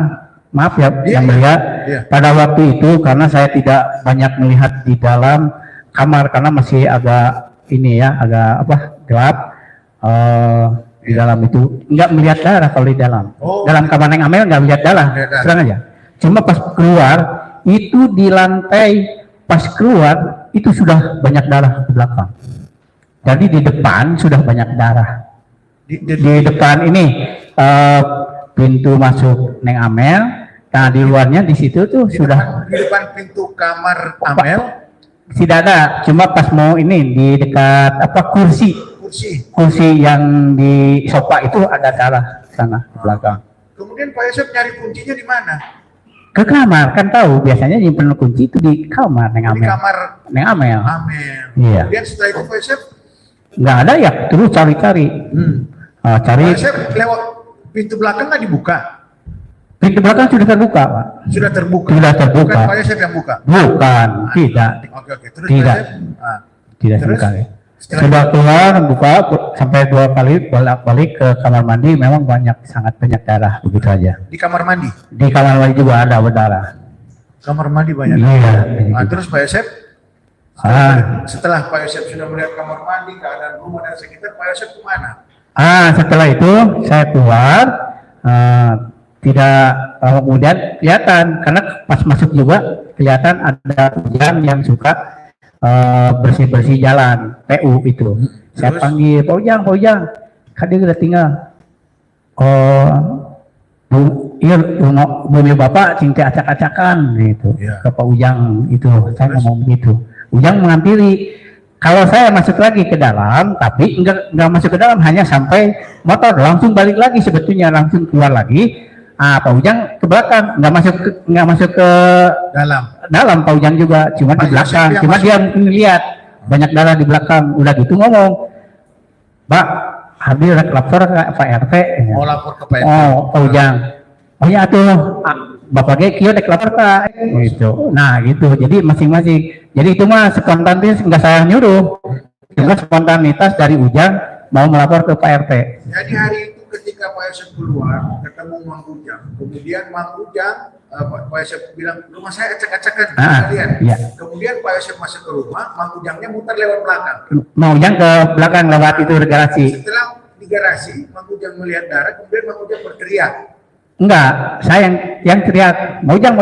maaf ya Iya, yang iya. mulia, Iya. pada waktu itu karena saya tidak banyak melihat di dalam kamar karena masih agak ini ya, agak apa gelap. Di dalam itu nggak melihat darah kalau di dalam. Oh. Dalam kamar Neng Amel nggak melihat darah, Melihat darah. serang aja. Cuma pas keluar itu di lantai pas keluar itu sudah banyak darah di belakang. Jadi di depan sudah banyak darah. Di depan ini pintu masuk Neng Amel. Nah di luarnya di situ tuh sudah di depan pintu kamar Amel tidak ada. Cuma pas mau ini di dekat apa kursi yang di sofa itu ada darah sana di belakang. Kemudian Pak Yosef nyari kuncinya di mana? Ke kamar kan tahu biasanya nyimpen kunci itu di kamar Neng Di Amel. kamar Neng Amel. Amel. Iya. Kemudian setelah itu Pak Yosef, Nggak ada ya terus cari-cari. Cari Pak Yosef lewat pintu belakang nggak dibuka? pintu belakang sudah terbuka, Pak. Sudah terbuka. Sudah terbuka. Bukan Pak Yosef yang buka. Bukan, tidak. Oke. Terus Tidak. Pak Yosef, Tidak Terus? sekali. Setelah Sudah keluar buka sampai 2 kali bolak-balik ke kamar mandi memang sangat banyak darah begitu aja. di kamar mandi. Di kamar mandi juga ada berdarah. Kamar mandi banyak. Iya. Terus Pak Yosef, setelah Pak Yosef sudah melihat kamar mandi, keadaan rumah dan sekitar, Pak Yosef kemana? Setelah itu saya keluar tidak kemudian kelihatan karena pas masuk juga kelihatan ada hujan yang suka bersih-bersih jalan PU itu. Saya Terus? panggil Pak Ujang, kan dia udah tinggal. Iya, bumi bapak cinta acak-acakan gitu. Iya. Ke Pak Ujang itu, saya Terus? ngomong gitu. Ujang menghampiri. Kalau saya masuk lagi ke dalam, tapi enggak masuk ke dalam, hanya sampai motor, langsung balik lagi sebetulnya, langsung keluar lagi. Pak Ujang ke belakang, nggak masuk ke dalam Pak Ujang juga, cuma Pak di belakang, Yosef yang cuma masuk. dia melihat banyak darah di belakang, udah gitu ngomong, Pak, habis lapor ke Pak RT. Mau lapor ke Pak RT. Pak Ujang, oh ya tuh, Bapak Gekio dek lapor Pak, gitu. Nah gitu, jadi masing-masing. Jadi itu mah spontanitas nggak saya nyuruh, cuma spontanitas dari Ujang mau melapor ke Pak RT. Jadi hari itu ketika Pak Yosef keluar, ketemu Mang Ujang. Kemudian Mang Ujang, Pak Yosef bilang, rumah saya acak-acakan kalian. Iya. Kemudian Pak Yosef masuk ke rumah, Mang Ujangnya muter lewat belakang. Mau Ujang ke belakang lewat itu garasi. Setelah di garasi, Mang Ujang melihat darah, kemudian Mang Ujang berteriak. Enggak, saya yang teriak, Mau Ujang,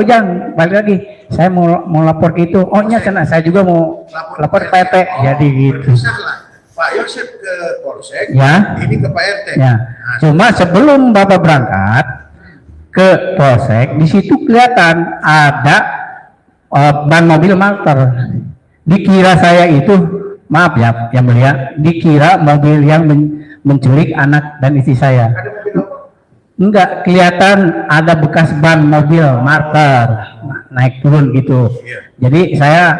balik lagi. Saya mau lapor ke itu. Oh iya, saya juga mau lapor ke Pak RT. Jadi gitu. Berpisahlah. Pak Yosef ke Polsek, Ya. ini ke Pak RT. Ya. Nah, Cuma sebelum Bapak berangkat ke Polsek, di situ kelihatan ada ban mobil Malter. Dikira saya itu, maaf ya, yang mulia, dikira mobil yang menculik anak dan istri saya. ada mobil apa? Enggak, kelihatan ada bekas ban mobil Malter naik turun gitu. Iya. Jadi saya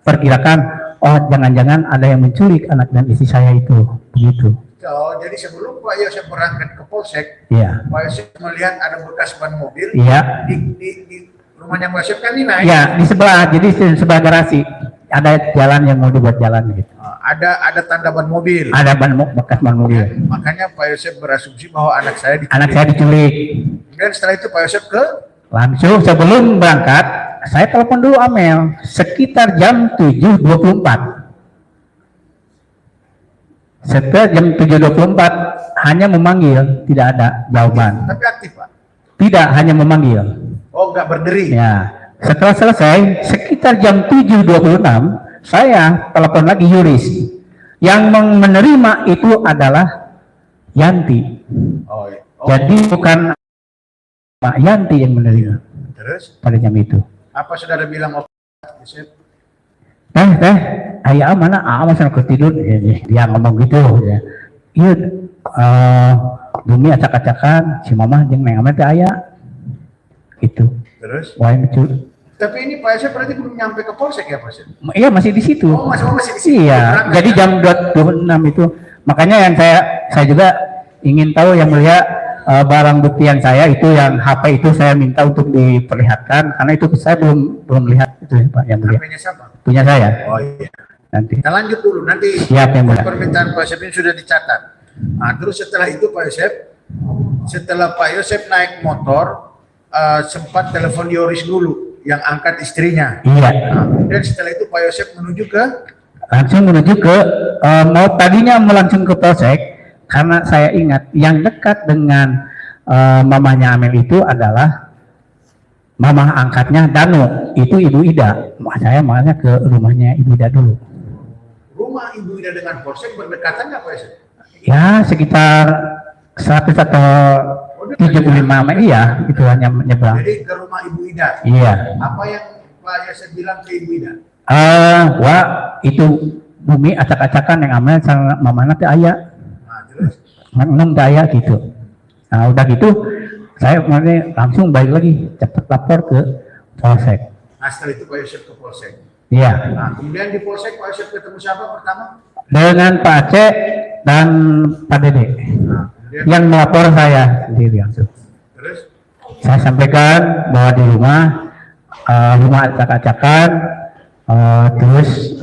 perkirakan, oh jangan-jangan ada yang menculik anak dan istri saya itu, begitu. Oh, jadi sebelum Pak Yosef berangkat ke Polsek, Iya. Pak Yosef melihat ada bekas ban mobil Iya. di rumahnya Pak Yosef kan ini naik. Ya, di sebelah, jadi di sebelah garasi ada jalan yang mau dibuat jalan gitu. Ada tanda ban mobil. Ada bekas ban mobil. Makanya Pak Yosef berasumsi bahwa anak saya diculik. Anak saya diculik. Kemudian setelah itu Pak Yosef ke Langsung sebelum berangkat, saya telepon dulu Amel sekitar jam 7.24. Setelah jam 7.24 hanya memanggil, tidak ada jawaban. tapi aktif Pak. Tidak, hanya memanggil. Oh, nggak berderi. Ya, setelah selesai sekitar jam 7.26 saya telepon lagi Yuris. Yang menerima itu adalah Yanti. Oh, iya. Jadi bukan Pak Yanti yang menerima Terus pada jam itu. apa saudara bilang Pak Yosef? Teh, ayah mana? Masa aku tidur? Dia ngomong gitu. Ya. Iya, bumi acak-acakan, si mama jeung neng amat ayah. Gitu. Terus? Wah, itu. Tapi ini Pak Yosef berarti belum nyampe ke Polsek ya Pak Yosef? Iya, masih di situ. Oh, masih di situ. Iya, jadi jam 26 itu. Makanya yang saya juga ingin tahu yang mulia barang buktian saya itu yang HP itu saya minta untuk diperlihatkan karena itu saya belum lihat itu ya, Pak yang mulia. HP-nya siapa? Punya saya. Oh iya. Nanti. Kita lanjut dulu, nanti Siap, yang mulia. permintaan Pak Yosep ini sudah dicatat. Nah, terus setelah itu Pak Yosep, setelah Pak Yosep naik motor, sempat telepon Yoris dulu, yang angkat istrinya. Iya. Nah, kemudian setelah itu Pak Yosep menuju ke Langsung menuju ke tadinya mau langsung ke Polsek karena saya ingat yang dekat dengan mamanya Amel itu adalah mama angkatnya Danu, itu Ibu Ida. Saya makanya ke rumahnya Ibu Ida dulu. rumah Ibu Ida dengan Polsek berdekatan nggak Pak Yosep? Ya sekitar 100 atau 75 meter, iya itu hanya menyeberang. Jadi ke rumah Ibu Ida. Iya. Apa yang Pak Yosep bilang ke Ibu Ida? Wah itu bumi acak-acakan yang Amel sama mamana teh aya. Nah, terus Nung teh aya gitu. Nah udah gitu saya kemarin langsung balik lagi cepat lapor ke Polsek. nah, setelah itu Pak Yosep ke Polsek. Iya. Nah, kemudian di Polsek Pak Yosep ketemu siapa pertama? Dengan Pak Aceh dan Pak Dede Nah, kemudian yang melapor saya sendiri langsung. terus Saya sampaikan bahwa di rumah acak-acakan, terus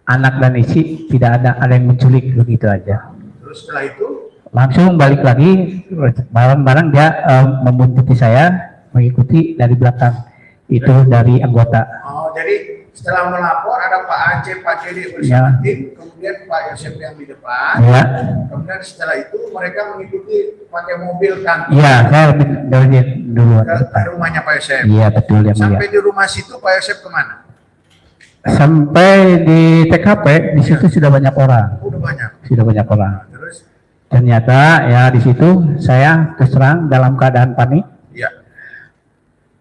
anak dan istri tidak ada yang menculik begitu aja. terus setelah itu Langsung balik lagi bareng-bareng dia membuntuti saya mengikuti dari belakang itu dari anggota. oh, jadi setelah melapor ada Pak Aceh, Pak Dede Ya. bersama tim, kemudian Pak Yosep yang di depan. Ya, Kemudian setelah itu mereka mengikuti pakai mobil kan iya saya dari dulu. ke rumahnya Pak Yosep. Iya betul yang mulia. Sampai di rumah situ Pak Yosep kemana? Sampai di TKP di situ sudah banyak orang, Udah banyak. sudah banyak orang. Nah, terus Ternyata ya di situ saya terus terang dalam keadaan panik, ya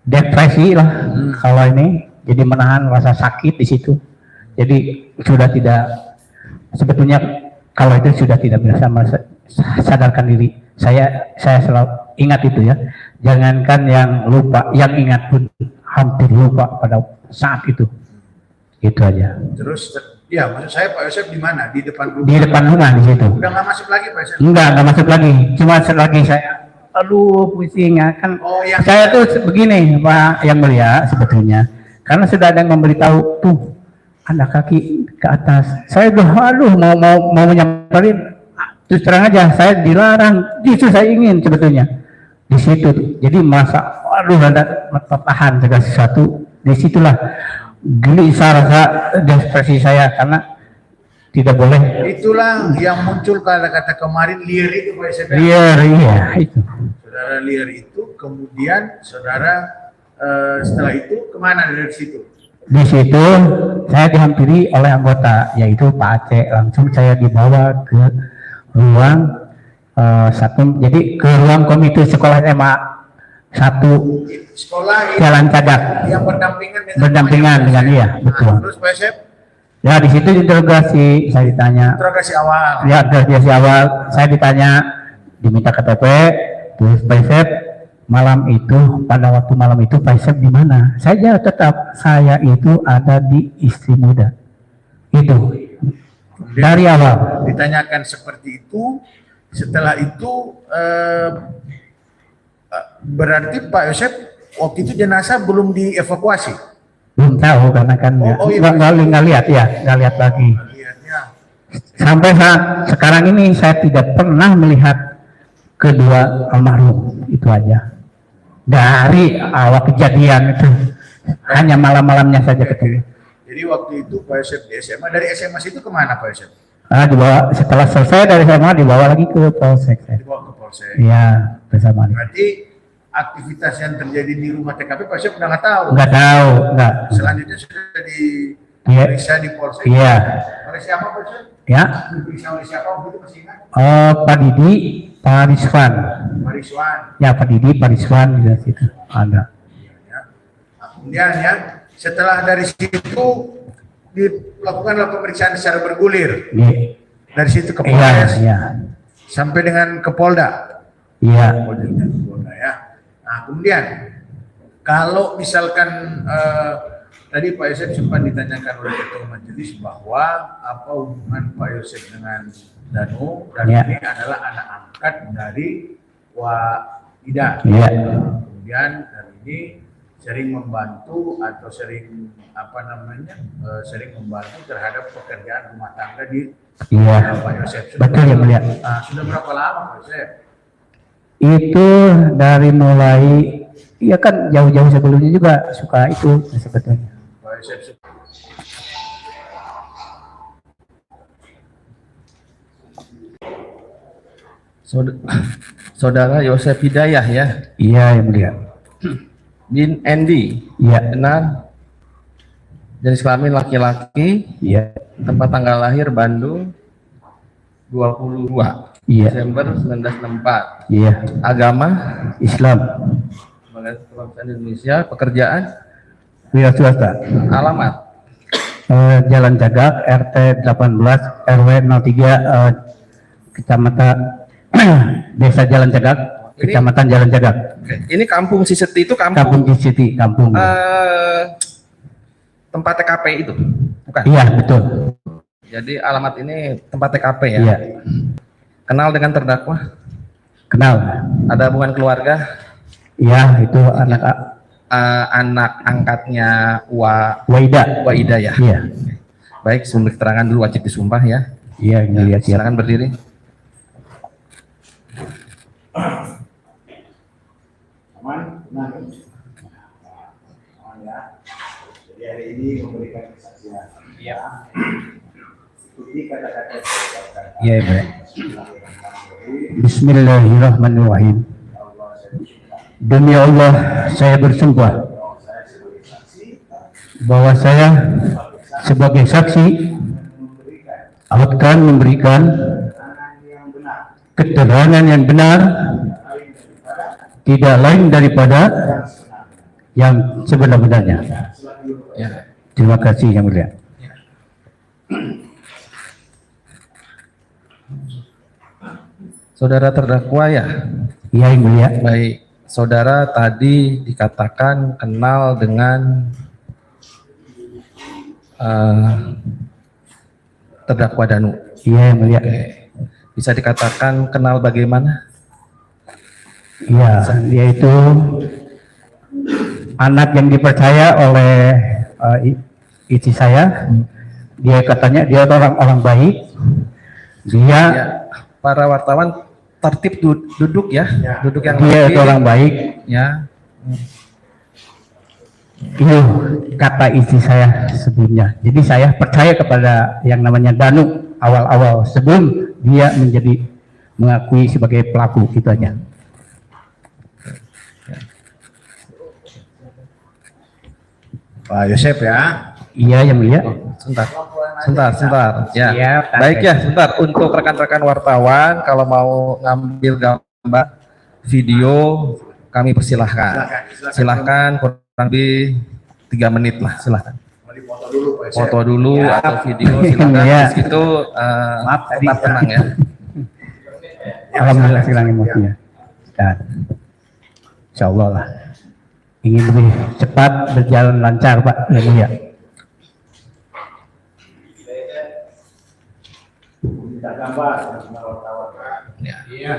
depresi lah kalau ini, jadi menahan rasa sakit di situ. Jadi sudah tidak, sebetulnya kalau itu sudah tidak bisa sadarkan diri. Saya selalu ingat itu ya. Jangankan yang lupa, yang ingat pun hampir lupa pada saat itu. Itu aja. terus ya maksud saya Pak Yosep di mana? Di depan rumah. Di depan rumah di situ. Udah nggak masuk lagi Pak Yosep? Enggak masuk lagi. Cuma selagi saya, aduh pusing ya kan. Oh, yang Saya tuh begini Pak yang mulia sebetulnya. Karena sudah ada yang memberitahu tuh ada kaki ke atas. Saya udah aduh mau menyamperin. Terus terang aja saya dilarang. Justru saya ingin sebetulnya di situ. Jadi merasa aduh ada tertahan segala sesuatu. Disitulah gelisah rasa depresi saya karena tidak boleh. itulah yang muncul kata-kata kemarin liar itu Pak Yosep. Iya itu. Saudara liar itu kemudian saudara setelah itu kemana dari situ? Di situ saya dihampiri oleh anggota yaitu Pak Aceh. Langsung saya dibawa ke ruang jadi ke ruang komite sekolah SMA 1 Sekolah itu Jalan Cadak. yang berdampingan dengan Berdampingan dengan iya, betul. Nah, terus Pak Yosep Ya di situ interogasi saya ditanya. interogasi awal. Ya interogasi awal saya ditanya, diminta KTP, terus Pak Yosep malam itu, pada waktu malam itu Pak Yosep di mana? Saya tetap saya itu ada di Istri Muda. Itu dari awal. Ditanyakan seperti itu, setelah itu berarti Pak Yosep waktu itu jenazah belum dievakuasi. Belum tahu karena kan iya, nggak lihat ya, nggak lihat lagi. Lihatnya Sampai saat sekarang ini saya tidak pernah melihat kedua almarhum, itu aja. Dari awal kejadian itu hanya malam-malamnya saja ketemu. jadi waktu itu Pak Yosep di SMA, dari SMA itu kemana Pak Yosep? Dibawa setelah selesai dari SMA dibawa lagi ke Polsek. Dibawa ke Polsek. Iya bersama. Berarti aktivitas yang terjadi di rumah TKP Pak Yosep udah nggak tahu. Nggak tahu, nggak. Selanjutnya sudah diperiksa di Polsek. Iya. Oleh siapa Pak Yosep? Ya. Diperiksa oleh siapa waktu itu masih ingat? Pak Didi, Pak Rizwan. Pak Rizwan. Ya Pak Didi, Pak Rizwan di situ ada. Ya. Nah, kemudian ya setelah dari situ dilakukanlah pemeriksaan secara bergulir. Iya. Dari situ ke Iya. Polres Iya. sampai dengan ke Polda. Iya. Polda ya. Nah kemudian kalau misalkan tadi Pak Yosep sempat ditanyakan oleh ketua majelis bahwa apa hubungan Pak Yosep dengan Danu dan Ya. ini adalah anak angkat dari Ida. Iya. Kemudian dan ini sering membantu atau sering sering membantu terhadap pekerjaan rumah tangga di Iya. Pak Yosef. Betul ya mulia. Sudah berapa lama Pak Yosef? Itu dari mulai, ya kan jauh-jauh sebelumnya juga suka itu sebetulnya. Pak Yosef Saudara Yosef Hidayah ya, Iya yang mulia. bin Endi, Iya. benar. Jenis kelamin laki-laki, Iya. tempat tanggal lahir Bandung 22 Iya. Desember 1964. Iya. Agama Islam. sebagai kebangsaan Indonesia, pekerjaan, Wira swasta. alamat, Jalan Jagak, RT 18, RW 03, Kecamatan Desa Jalan Jagak, Kecamatan Jalan Jagak. ini kampung Siseti itu Kampung kampung Citi, kampung. tempat TKP itu, bukan? Iya betul. Jadi alamat ini tempat TKP ya. Iya. Kenal dengan terdakwa? Kenal. Ada hubungan keluarga? Iya itu anak Anak angkatnya Waida. Waida ya. Iya. Baik, sumber keterangan dulu wajib disumpah ya. Iya mulia siap. Silakan berdiri. aman, tenang. Aman ya. Jadi hari ini memberikan kesaksian. Iya. Ikuti kata-kata yang saya ucapkan. Iya Ibu. Bismillahirrahmanirrahim. Demi Allah saya bersumpah bahwa saya sebagai saksi akan memberikan keterangan yang benar tidak lain daripada yang sebenar-benarnya. Ya. Terima kasih yang mulia. Saudara terdakwa ya. Iya yang mulia. Baik, saudara tadi dikatakan kenal dengan terdakwa Danu. Iya yang mulia. Oke. Bisa dikatakan kenal bagaimana? Iya, dia itu anak yang dipercaya oleh istri saya. Dia katanya dia orang baik. Dia Ya, para wartawan tertib duduk ya, duduk yang dia itu rapi. orang baik. Ya. Itu kata istri saya sebelumnya. Jadi saya percaya kepada yang namanya Danu awal-awal sebelum dia menjadi mengakui sebagai pelaku, itu aja. Pak Yosef ya. Iya yang mulia. Sebentar. Ya. Siap, Baik ya, sebentar. Untuk rekan-rekan wartawan, kalau mau ngambil gambar, video, kami persilahkan. Silahkan kurang lebih 3 menit lah, silahkan. Mau dipoto dulu Pak Yosef. Foto dulu Ya. atau video, silahkan. Ya. Di situ Maaf tadi. tetap tenang ya. Alhamdulillah hilang emosinya. Dan insya Allah lah ingin lebih cepat berjalan lancar Pak yang mulia. Minta gambar wartawan. Ya. Iya.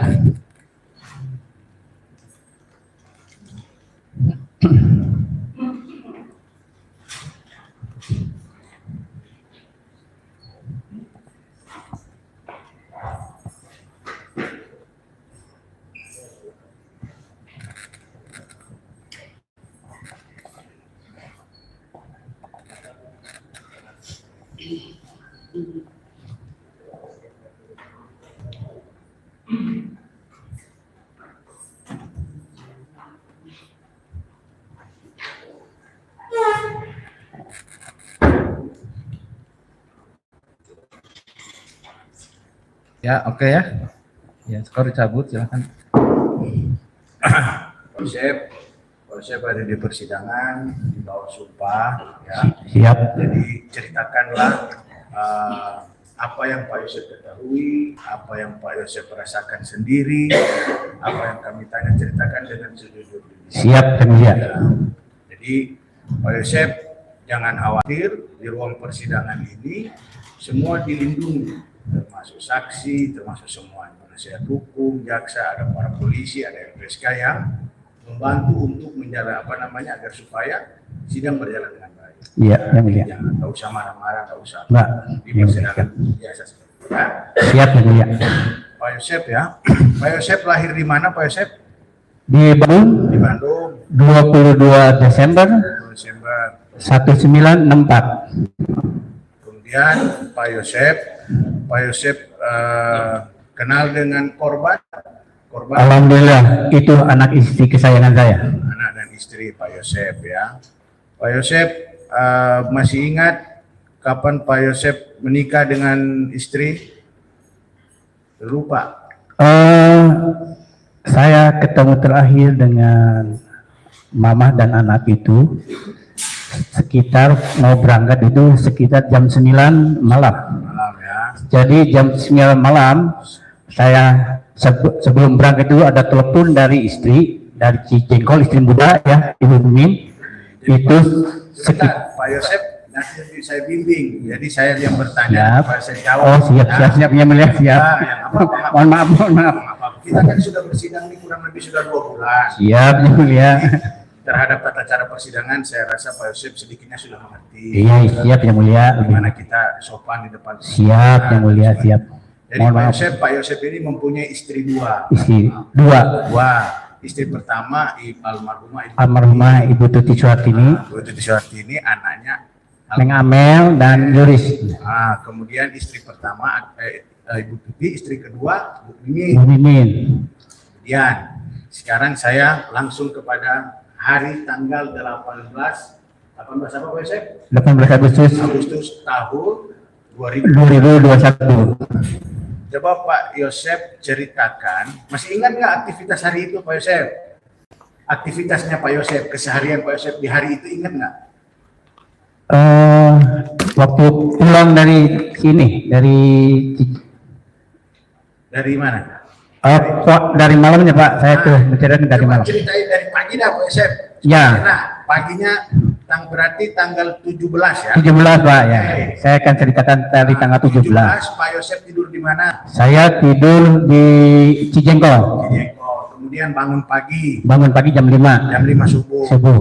Ya, oke ya. Ya, skor dicabut, silahkan. Pak Yosef ada di persidangan di bawah sumpah ya. Siap. Jadi ceritakanlah apa yang Pak Yosef ketahui, apa yang Pak Yosef rasakan sendiri, apa yang kami tanya ceritakan dengan sejujur-jujurnya. Siap yang mulia. Ya. Jadi Pak Yosef jangan khawatir, di ruang persidangan ini semua dilindungi termasuk saksi, termasuk semua penasihat hukum, jaksa, ada para polisi, ada LPSK yang membantu untuk menjaga agar supaya sidang berjalan dengan baik. Iya, yang mulia. Jangan, nggak usah marah-marah, nggak usah Mbak, di persidangan biasa seperti itu. Ya. siap yang mulia. Pak Yosep ya, Pak Yosep lahir di mana Pak Yosep? Di Bandung, Di Bandung, 22 Desember 20 Desember. 1964. Kemudian Pak Yosep kenal dengan korban Alhamdulillah, itu anak istri kesayangan saya. anak dan istri Pak Yosep ya. Pak Yosep masih ingat kapan Pak Yosep menikah dengan istri? Lupa. Saya ketemu terakhir dengan mama dan anak itu sekitar mau berangkat itu sekitar jam 9 malam. Malam ya. Jadi jam 9 malam saya sebelum berangkat itu ada telepon dari istri dari Cijengkol, istri muda ya, Ibu Mimin. Itu Sebentar, Pak Yosep nanti saya bimbing. Jadi saya yang Siap. bertanya, Pak saya jawab. Oh siap, ya. siap yang mulia, siap. Ya, yang apa. Mohon maaf, mohon maaf. Kita kan sudah bersidang ini kurang lebih sudah 2 bulan. Siap yang mulia. Terhadap tata cara persidangan, saya rasa Pak Yosep sedikitnya sudah mengerti. Iya, siap yang mulia. Bagaimana kita sopan di depan. Siap yang mulia, siap. Jadi Mohon maaf. Pak Yosep ini mempunyai istri 2. Istri dua, Istri pertama almarhumah Ibu Tuti Suhartini, Bu Tuti Suhartini, anaknya Neng Amel dan Yuris. kemudian istri pertama Ibu Tuti, istri kedua Bu Mimin. Bu Mimin. Kemudian sekarang saya langsung kepada hari tanggal 18 apa Pak Yosep? 18 Agustus Agustus tahun 2000. 2021. Coba Pak Yosep ceritakan, masih ingat nggak aktivitas hari itu Pak Yosep? Aktivitasnya Pak Yosep, keseharian Pak Yosep di hari itu ingat nggak? Waktu pulang dari sini, Dari mana? dari malamnya Pak, saya tuh menceritakan dari Coba malam. ceritain dari pagi dah Pak Yosep. Ya. Nah, paginya berarti tanggal 17 ya? 17 Pak ya, saya akan ceritakan dari tanggal 17. Pak Yosep tidur di mana? Saya tidur di Cijengkol. Kemudian bangun pagi Bangun pagi jam 5 jam 5 subuh. subuh.